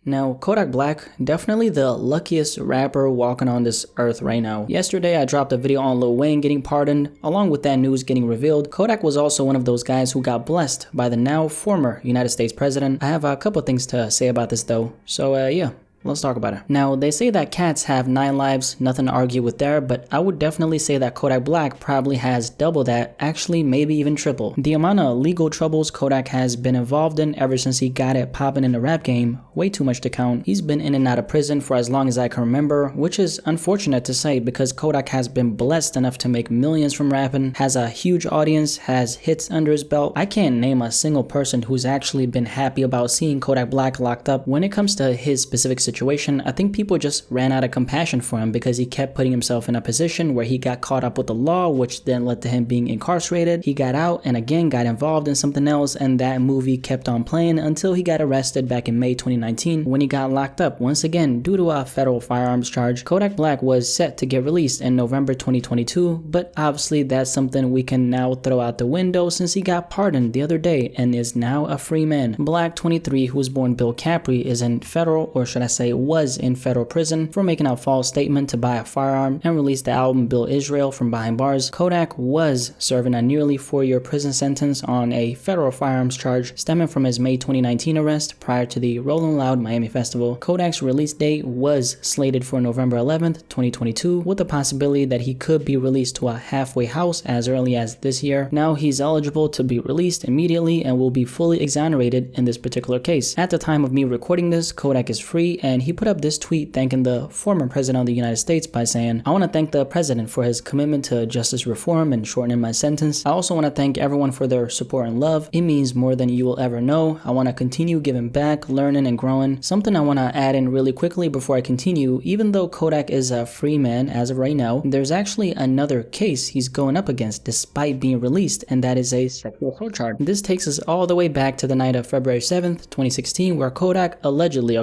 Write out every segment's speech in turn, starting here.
Now, Kodak Black, definitely the luckiest rapper walking on this earth right now. Yesterday, I dropped a video on Lil Wayne getting pardoned. Along with that news getting revealed, Kodak was also one of those guys who got blessed by the now former United States president. I have a couple things to say about this though, so yeah. Let's talk about it. Now, they say that cats have 9 lives, nothing to argue with there, but I would definitely say that Kodak Black probably has double that, actually maybe even triple. The amount of legal troubles Kodak has been involved in ever since he got it popping in the rap game, way too much to count. He's been in and out of prison for as long as I can remember, which is unfortunate to say because Kodak has been blessed enough to make millions from rapping, has a huge audience, has hits under his belt. I can't name a single person who's actually been happy about seeing Kodak Black locked up. When it comes to his specific situation, I think people just ran out of compassion for him because he kept putting himself in a position where he got caught up with the law, which then led to him being incarcerated. He got out and again got involved in something else, and that movie kept on playing until he got arrested back in May 2019 when he got locked up once again due to a federal firearms charge. Kodak Black was set to get released in November 2022, but obviously that's something we can now throw out the window since he got pardoned the other day and is now a free man. Black, 23, who was born Bill Capri, is in federal, or should I say was in federal prison for making a false statement to buy a firearm and release the album Bill Israel from behind bars. Kodak was serving a nearly 4-year prison sentence on a federal firearms charge stemming from his May 2019 arrest prior to the Rollin' Loud Miami Festival. Kodak's release date was slated for November 11th, 2022, with the possibility that he could be released to a halfway house as early as this year. Now he's eligible to be released immediately and will be fully exonerated in this particular case. At the time of me recording this, Kodak is free, and he put up this tweet thanking the former president of the United States by saying, "I want to thank the president for his commitment to justice reform and shortening my sentence. I also want to thank everyone for their support and love. It means more than you will ever know. I want to continue giving back, learning and growing." Something I want to add in really quickly before I continue, even though Kodak is a free man as of right now, there's actually another case he's going up against despite being released, and that is a sexual assault charge. This takes us all the way back to the night of February 7th, 2016, where Kodak allegedly,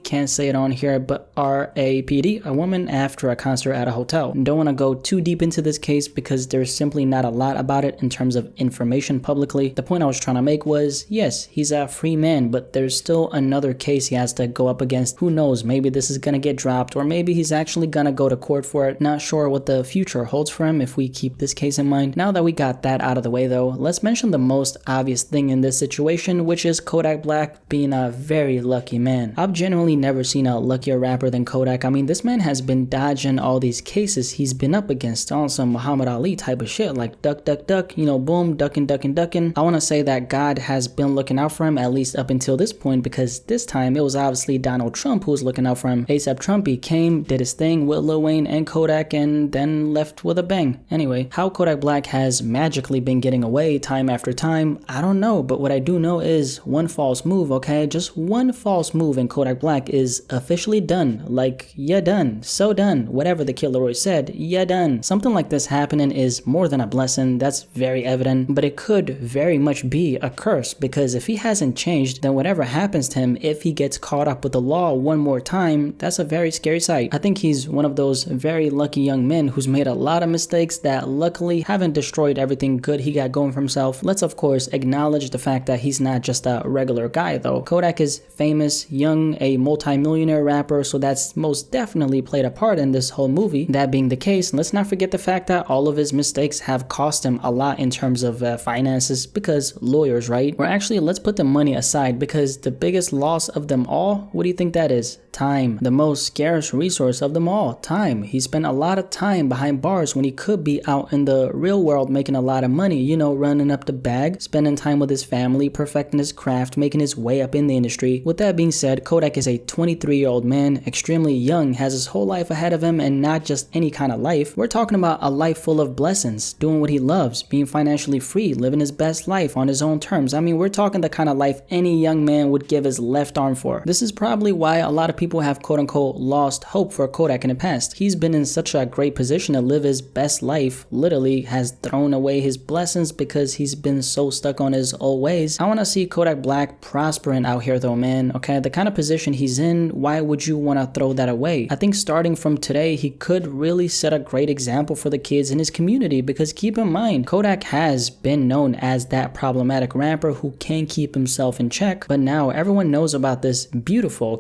can't say it on here, but RAPD a woman after a concert at a hotel. Don't want to go too deep into this case because there's simply not a lot about it in terms of information publicly. The point I was trying to make was, yes, he's a free man, but there's still another case he has to go up against. Who knows, maybe this is gonna get dropped, or maybe he's actually gonna go to court for it. Not sure what the future holds for him if we keep this case in mind. Now that we got that out of the way though, let's mention the most obvious thing in this situation, which is Kodak Black being a very lucky man. I've genuinely never seen a luckier rapper than Kodak. I mean, this man has been dodging all these cases he's been up against on some Muhammad Ali type of shit, like duck, duck, duck, boom, ducking, ducking, ducking. I want to say that God has been looking out for him, at least up until this point, because this time it was obviously Donald Trump who was looking out for him. ASAP Trumpy came, did his thing with Lil Wayne and Kodak, and then left with a bang. Anyway, how Kodak Black has magically been getting away time after time, I don't know, but what I do know is one false move, just one false move and Kodak Black is officially done. Like, you're done, so done, whatever the Kid Laroi said, you're done. Something like this happening is more than a blessing, that's very evident, but it could very much be a curse, because if he hasn't changed, then whatever happens to him, if he gets caught up with the law one more time, that's a very scary sight. I think he's one of those very lucky young men who's made a lot of mistakes that luckily haven't destroyed everything good he got going for himself. Let's of course acknowledge the fact that he's not just a regular guy though. Kodak is famous, young, a multi-millionaire rapper, so that's most definitely played a part in this whole movie. That being the case, let's not forget the fact that all of his mistakes have cost him a lot in terms of finances, because lawyers, right? Or actually, let's put the money aside, because the biggest loss of them all, what do you think that is? Time. The most scarce resource of them all, time. He spent a lot of time behind bars when he could be out in the real world making a lot of money, running up the bag, spending time with his family, perfecting his craft, making his way up in the industry. With that being said, Kodak is a 23-year-old man, extremely young, has his whole life ahead of him, and not just any kind of life. We're talking about a life full of blessings, doing what he loves, being financially free, living his best life on his own terms. I mean, we're talking the kind of life any young man would give his left arm for. This is probably why a lot of people have quote-unquote lost hope for Kodak in the past. He's been in such a great position to live his best life, literally has thrown away his blessings because he's been so stuck on his old ways. I want to see Kodak Black prospering out here though, man, the kind of position he's in, why would you want to throw that away? I think starting from today, he could really set a great example for the kids in his community, because keep in mind, Kodak has been known as that problematic rapper who can't keep himself in check, but now everyone knows about this beautiful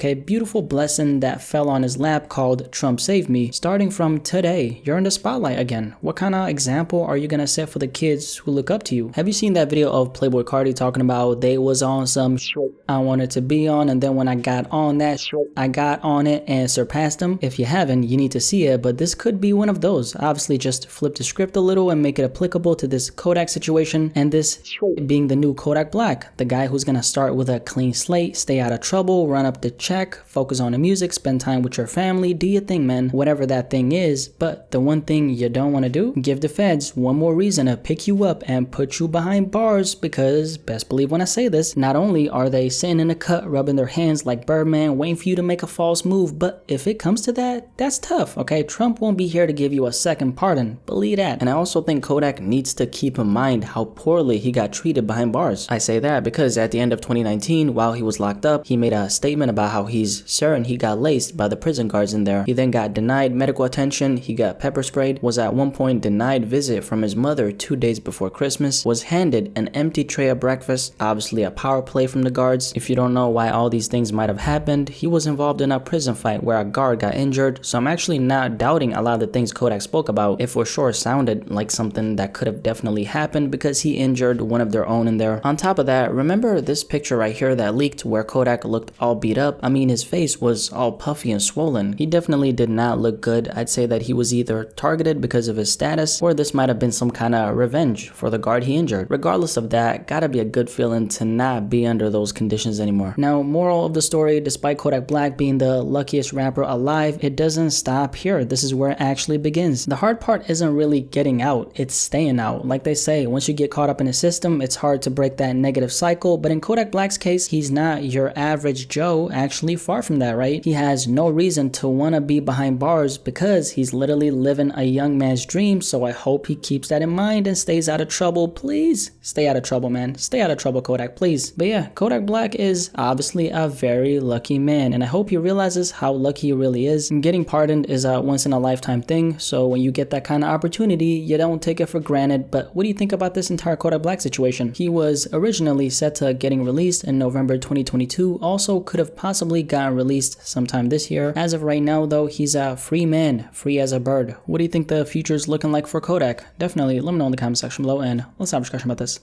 blessing that fell on his lap called Trump Save Me. Starting from today, you're in the spotlight again. What kind of example are you gonna set for the kids who look up to you? Have you seen that video of Playboy Cardi talking about they was on some shit I wanted to be on, and then when I got on that shit, I got on it and surpassed them? If you haven't, you need to see it, but this could be one of those. Obviously, just flip the script a little and make it applicable to this Kodak situation, and this being the new Kodak Black, the guy who's gonna start with a clean slate, stay out of trouble, run up the check, focus on the music, spend time with your family, do your thing, man, whatever that thing is. But the one thing you don't want to do, give the feds one more reason to pick you up and put you behind bars, because best believe when I say this, not only are they sitting in the cut rubbing their hands like Birdman waiting for you to make a false move, but if it comes to that, that's tough, okay? Trump won't be here to give you a second pardon, believe that. And I also think Kodak needs to keep in mind how poorly he got treated behind bars. I say that because at the end of 2019, while he was locked up, he made a statement about how he's certain he got laced by the prison guards in there. He then got denied medical attention, he got pepper sprayed, was at one point denied visit from his mother 2 days before Christmas, was handed an empty tray of breakfast, obviously a power play from the guards. If you don't know why all these things might have happened, he was involved in a prison fight where a guard got injured, so I'm actually not doubting a lot of the things Kodak spoke about. It for sure sounded like something that could have definitely happened because he injured one of their own in there. On top of that, remember this picture right here that leaked where Kodak looked all beat up? I mean, his face was all puffy and swollen. He definitely did not look good. I'd say that he was either targeted because of his status, or this might have been some kind of revenge for the guard he injured. Regardless of that, gotta be a good feeling to not be under those conditions anymore. Now, moral of the story, despite Kodak Black being the luckiest rapper alive, it doesn't stop here. This is where it actually begins. The hard part isn't really getting out, it's staying out. Like they say, once you get caught up in a system, it's hard to break that negative cycle, but in Kodak Black's case, he's not your average Joe. Actually, far from that, right? He has no reason to want to be behind bars because he's literally living a young man's dream, so I hope he keeps that in mind and stays out of trouble. Please stay out of trouble, man. Stay out of trouble, Kodak, please. But yeah, Kodak Black is obviously a very lucky man, and I hope he realizes how lucky he really is. And getting pardoned is a once-in-a-lifetime thing, so when you get that kind of opportunity, you don't take it for granted. But what do you think about this entire Kodak Black situation? He was originally set to getting released in November 2022, also could have possibly gotten released sometime this year. As of right now though, he's a free man, free as a bird. What do you think the future is looking like for Kodak? Definitely let me know in the comment section below and let's have a discussion about this.